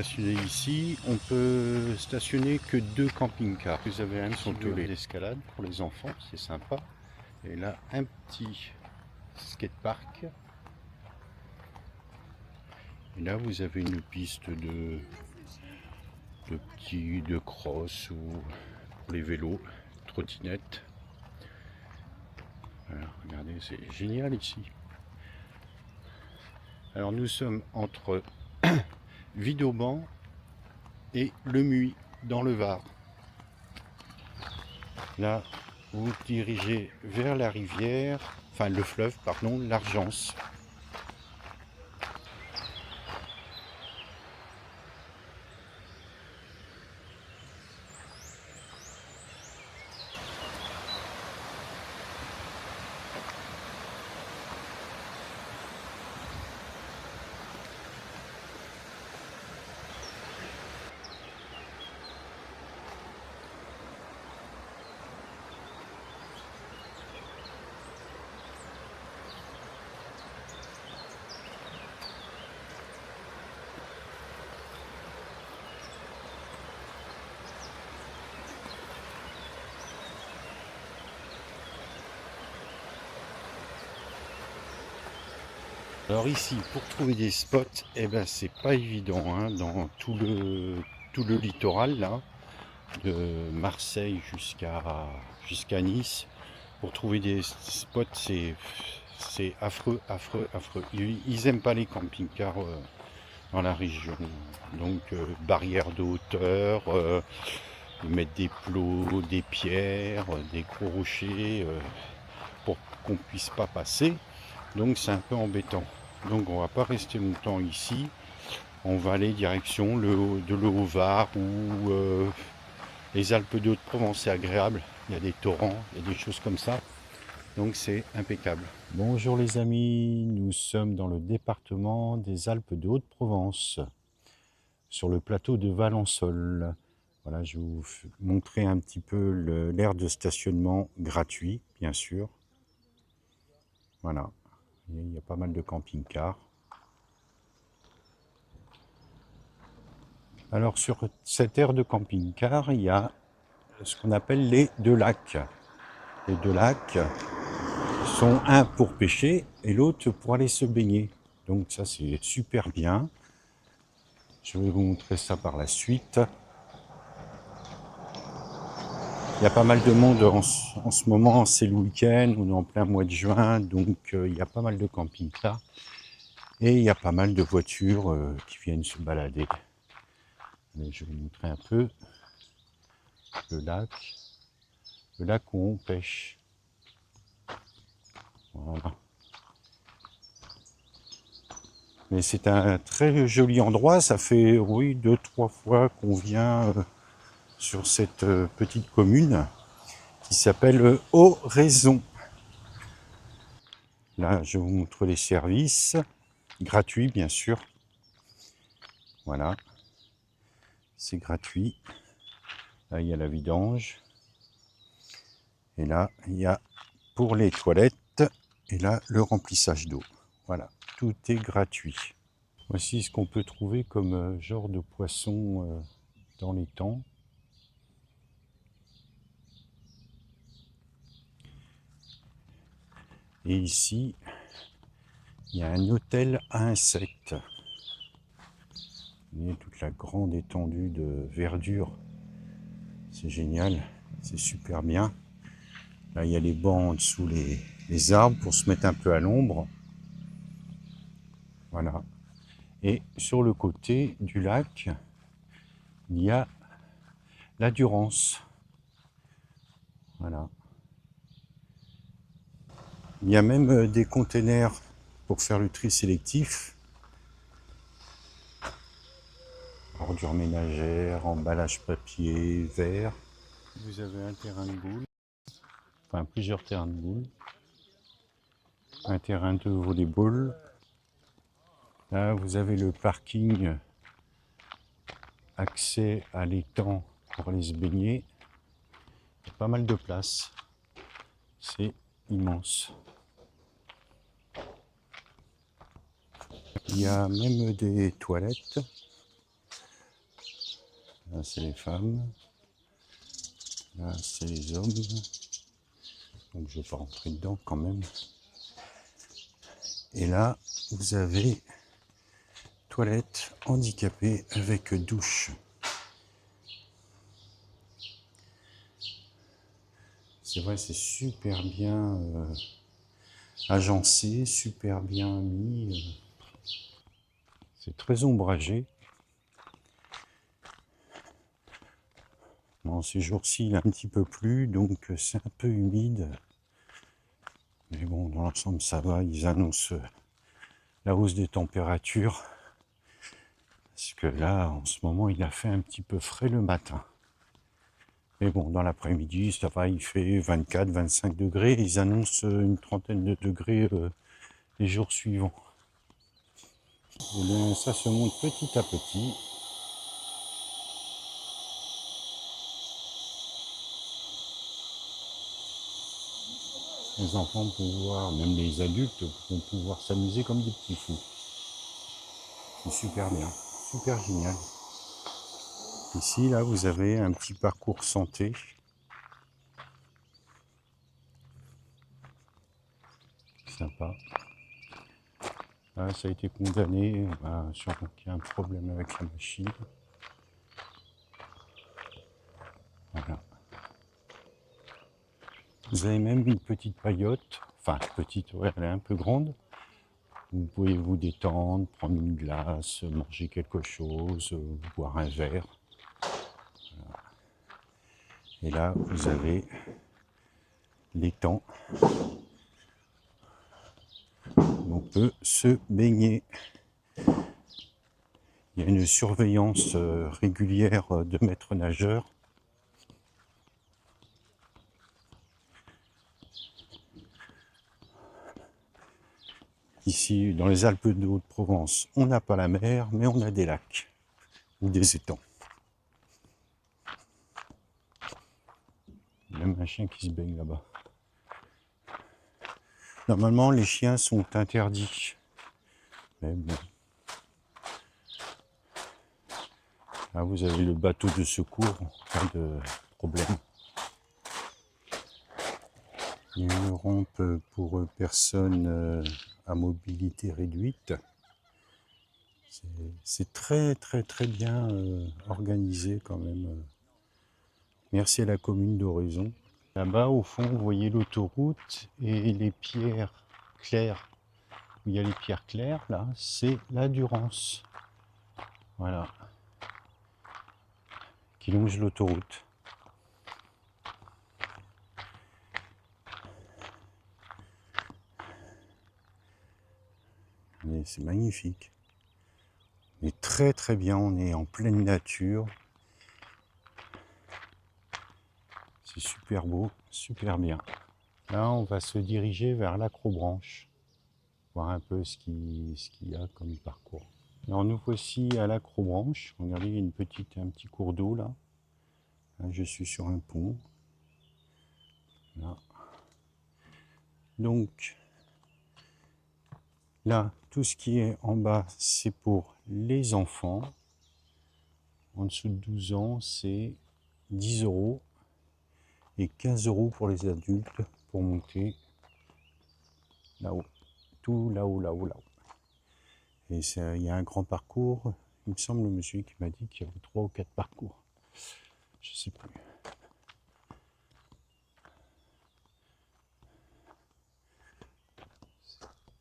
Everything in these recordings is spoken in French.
stationner ici, on peut stationner que 2 camping-cars. Vous avez un sur d'escalade pour les enfants, c'est sympa. Et là, un petit skatepark. Et là, vous avez une piste de cross ou pour les vélos, trottinettes. Voilà, regardez, c'est génial ici. Alors nous sommes entre Vidauban et Le Muy, dans le Var. Là, vous dirigez vers la rivière, enfin le fleuve, pardon, l'Argence. Alors ici, pour trouver des spots, eh ben c'est pas évident, hein, dans tout le littoral là, de Marseille jusqu'à Nice. Pour trouver des spots, c'est affreux, affreux, affreux. Ils aiment pas les camping-cars dans la région. Donc barrières de hauteur, ils mettent des plots, des pierres, des gros rochers pour qu'on puisse pas passer. Donc c'est un peu embêtant. Donc on va pas rester longtemps ici. On va aller direction de le Haut-Var ou les Alpes de Haute-Provence. C'est agréable. Il y a des torrents, il y a des choses comme ça. Donc c'est impeccable. Bonjour les amis, nous sommes dans le département des Alpes de Haute-Provence, sur le plateau de Valensole. Voilà, je vais vous montrer un petit peu l'aire de stationnement gratuit, bien sûr. Voilà, il y a pas mal de camping-cars. Alors sur cette aire de camping-car, il y a ce qu'on appelle les deux lacs. Les deux lacs sont un pour pêcher et l'autre pour aller se baigner. Donc ça c'est super bien. Je vais vous montrer ça par la suite. Il y a pas mal de monde en ce moment, c'est le week-end, on est en plein mois de juin, donc il y a pas mal de camping-cars. Et il y a pas mal de voitures qui viennent se balader. Mais je vais vous montrer un peu le lac où on pêche. Voilà. Mais c'est un très joli endroit, ça fait, oui, 2-3 fois qu'on vient sur cette petite commune qui s'appelle Oraison. Là, je vous montre les services, gratuits bien sûr. Voilà, c'est gratuit. Là, il y a la vidange. Et là, il y a pour les toilettes, et là, le remplissage d'eau. Voilà, tout est gratuit. Voici ce qu'on peut trouver comme genre de poisson dans les temps. Et ici, il y a un hôtel à insectes. Vous voyez toute la grande étendue de verdure. C'est génial, c'est super bien. Là, il y a les bancs en dessous les arbres pour se mettre un peu à l'ombre. Voilà. Et sur le côté du lac, il y a la Durance. Voilà. Il y a même des containers pour faire le tri sélectif. Ordures ménagères, emballage papier, verre. Vous avez un terrain de boules, enfin plusieurs terrains de boules. Un terrain de volleyball. Là, vous avez le parking, accès à l'étang pour aller se baigner. Il y a pas mal de place. C'est immense. Il y a même des toilettes. Là, c'est les femmes. Là, c'est les hommes. Donc, je ne vais pas rentrer dedans quand même. Et là, vous avez toilette handicapée avec douche. C'est vrai, c'est super bien agencé, super bien mis. C'est très ombragé. Bon, ces jours-ci, il a un petit peu plu, donc c'est un peu humide. Mais bon, dans l'ensemble, ça va. Ils annoncent la hausse des températures. Parce que là, en ce moment, il a fait un petit peu frais le matin. Mais bon, dans l'après-midi, ça va, il fait 24, 25 degrés. Ils annoncent une trentaine de degrés les jours suivants. Et bien, ça se monte petit à petit. Les enfants vont pouvoir, même les adultes, vont pouvoir s'amuser comme des petits fous. C'est super bien, super génial. Ici, là, vous avez un petit parcours santé. Sympa. Là, ça a été condamné, sûrement qu'il y a un problème avec la machine. Voilà. Vous avez même une petite paillote, enfin petite, ouais, elle est un peu grande. Vous pouvez vous détendre, prendre une glace, manger quelque chose, boire un verre. Voilà. Et là, vous avez l'étang où on peut se baigner. Il y a une surveillance régulière de maîtres nageurs. Ici, dans les Alpes de Haute-Provence, on n'a pas la mer, mais on a des lacs ou des étangs. Il y a même un chien qui se baigne là-bas. Normalement, les chiens sont interdits. Mais bon. Là, vous avez le bateau de secours, pas de problème. Il y a une rampe pour personnes à mobilité réduite. C'est très très très bien organisé quand même. Merci à la commune d'Oraison. Là-bas, au fond, vous voyez l'autoroute et les pierres claires. Où il y a les pierres claires, là, c'est la Durance. Voilà. Qui longe l'autoroute. Mais c'est magnifique. On est très très bien, on est en pleine nature. C'est super beau, super bien. Là, on va se diriger vers l'Acrobranche, voir un peu ce qu'il y a comme parcours. Alors nous voici à l'Acrobranche. Regardez, il y a un petit cours d'eau là. Là. Je suis sur un pont. Là. Donc, là, tout ce qui est en bas, c'est pour les enfants. En dessous de 12 ans, c'est 10 € et 15 € pour les adultes pour monter là-haut. Tout là-haut, là-haut, là-haut. Et il y a un grand parcours. Il me semble, le monsieur qui m'a dit qu'il y avait 3 ou 4 parcours. Je ne sais plus.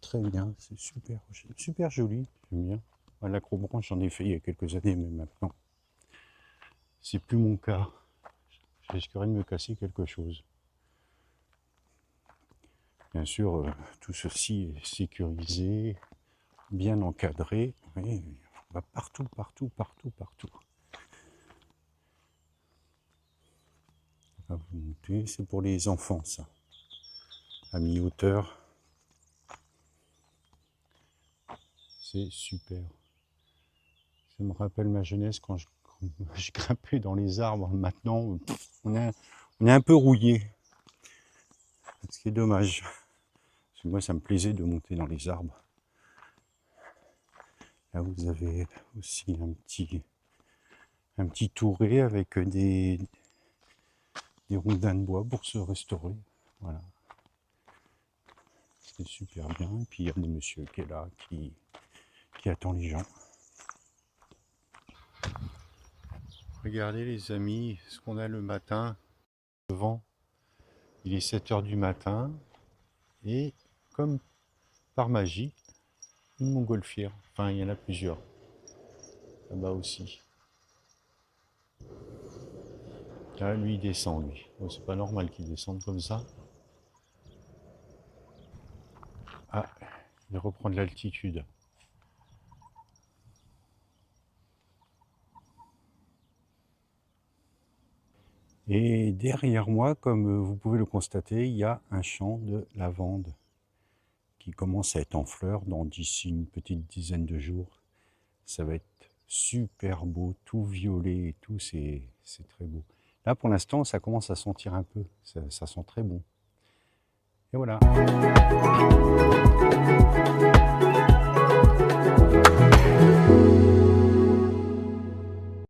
Très bien, c'est super, super joli, j'aime bien. À l'Acrobranche, j'en ai fait il y a quelques années, mais maintenant, c'est plus mon cas. Je risquerais de me casser quelque chose. Bien sûr, tout ceci est sécurisé, bien encadré. Oui, on va partout, partout, partout, partout. On va vous monter, c'est pour les enfants, ça. À mi-hauteur. C'est super. Ça me rappelle ma jeunesse quand je grimpais dans les arbres. Maintenant, on est un peu rouillé. Ce qui est dommage. Parce que moi, ça me plaisait de monter dans les arbres. Là, vous avez aussi un petit un petit touret avec des rondins de bois pour se restaurer. Voilà. C'est super bien. Et puis il y a des monsieur qui est là, qui attend les gens. Regardez les amis, ce qu'on a le matin. Le vent, il est 7 h du matin. Et comme par magie, une montgolfière. Enfin, il y en a plusieurs. Là-bas aussi. Là, lui, il descend, lui. Bon, c'est pas normal qu'il descende comme ça. Ah, il reprend de l'altitude. Et derrière moi, comme vous pouvez le constater, il y a un champ de lavande qui commence à être en fleurs d'ici une petite dizaine de jours. Ça va être super beau, tout violet et tout, c'est très beau. Là, pour l'instant, ça commence à sentir un peu, ça sent très bon. Et voilà.